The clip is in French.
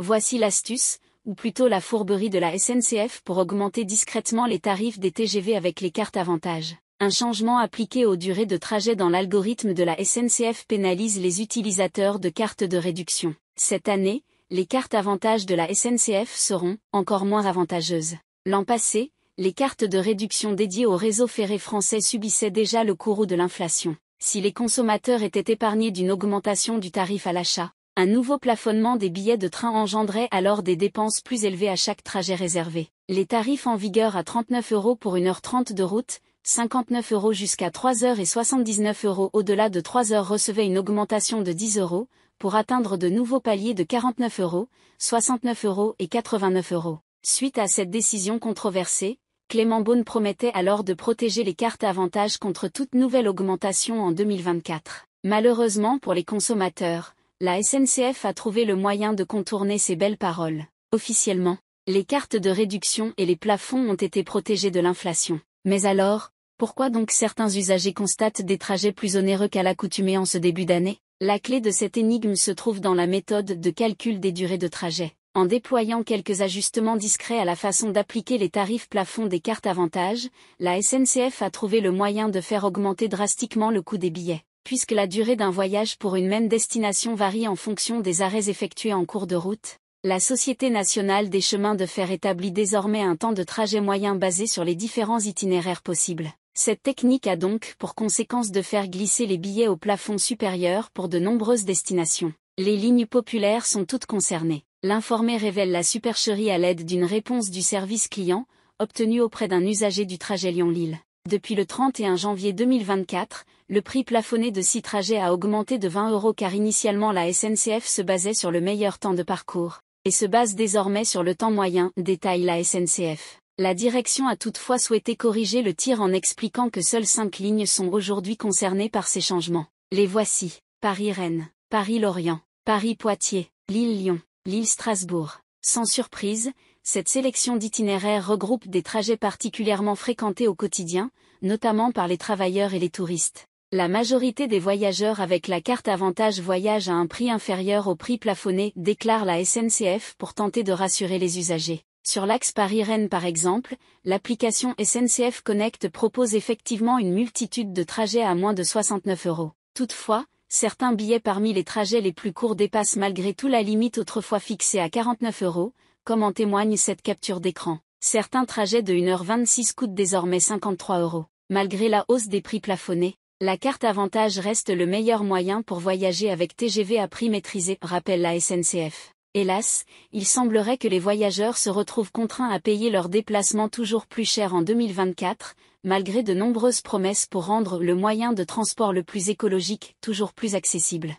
Voici l'astuce, ou plutôt la fourberie de la SNCF pour augmenter discrètement les tarifs des TGV avec les cartes avantages. Un changement appliqué aux durées de trajet dans l'algorithme de la SNCF pénalise les utilisateurs de cartes de réduction. Cette année, les cartes avantages de la SNCF seront encore moins avantageuses. L'an passé, les cartes de réduction dédiées au réseau ferré français subissaient déjà le courroux de l'inflation. Si les consommateurs étaient épargnés d'une augmentation du tarif à l'achat, un nouveau plafonnement des billets de train engendrait alors des dépenses plus élevées à chaque trajet réservé. Les tarifs en vigueur à 39 € pour 1h30 de route, 59 € jusqu'à 3 heures et 79 € au-delà de 3 heures recevaient une augmentation de 10 €, pour atteindre de nouveaux paliers de 49 €, 69 € et 89 €. Suite à cette décision controversée, Clément Beaune promettait alors de protéger les cartes avantages contre toute nouvelle augmentation en 2024. Malheureusement pour les consommateurs, la SNCF a trouvé le moyen de contourner ces belles paroles. Officiellement, les cartes de réduction et les plafonds ont été protégés de l'inflation. Mais alors, pourquoi donc certains usagers constatent des trajets plus onéreux qu'à l'accoutumée en ce début d'année? La clé de cette énigme se trouve dans la méthode de calcul des durées de trajet. En déployant quelques ajustements discrets à la façon d'appliquer les tarifs plafonds des cartes avantages, la SNCF a trouvé le moyen de faire augmenter drastiquement le coût des billets. Puisque la durée d'un voyage pour une même destination varie en fonction des arrêts effectués en cours de route, la Société nationale des chemins de fer établit désormais un temps de trajet moyen basé sur les différents itinéraires possibles. Cette technique a donc pour conséquence de faire glisser les billets au plafond supérieur pour de nombreuses destinations. Les lignes populaires sont toutes concernées. L'informé révèle la supercherie à l'aide d'une réponse du service client, obtenue auprès d'un usager du trajet Lyon-Lille. Depuis le 31 janvier 2024, le prix plafonné de 6 trajets a augmenté de 20 € car initialement la SNCF se basait sur le meilleur temps de parcours, et se base désormais sur le temps moyen, détaille la SNCF. La direction a toutefois souhaité corriger le tir en expliquant que seules 5 lignes sont aujourd'hui concernées par ces changements. Les voici: Paris-Rennes, Paris-Lorient, Paris-Poitiers, Lille-Lyon, Lille-Strasbourg. Sans surprise, cette sélection d'itinéraires regroupe des trajets particulièrement fréquentés au quotidien, notamment par les travailleurs et les touristes. La majorité des voyageurs avec la carte avantage voyagent à un prix inférieur au prix plafonné, déclare la SNCF pour tenter de rassurer les usagers. Sur l'axe Paris-Rennes par exemple, l'application SNCF Connect propose effectivement une multitude de trajets à moins de 69 €. Toutefois, certains billets parmi les trajets les plus courts dépassent malgré tout la limite autrefois fixée à 49 €, comme en témoigne cette capture d'écran. Certains trajets de 1h26 coûtent désormais 53 €. Malgré la hausse des prix plafonnés, la carte avantage reste le meilleur moyen pour voyager avec TGV à prix maîtrisé, rappelle la SNCF. Hélas, il semblerait que les voyageurs se retrouvent contraints à payer leurs déplacements toujours plus chers en 2024, malgré de nombreuses promesses pour rendre le moyen de transport le plus écologique toujours plus accessible.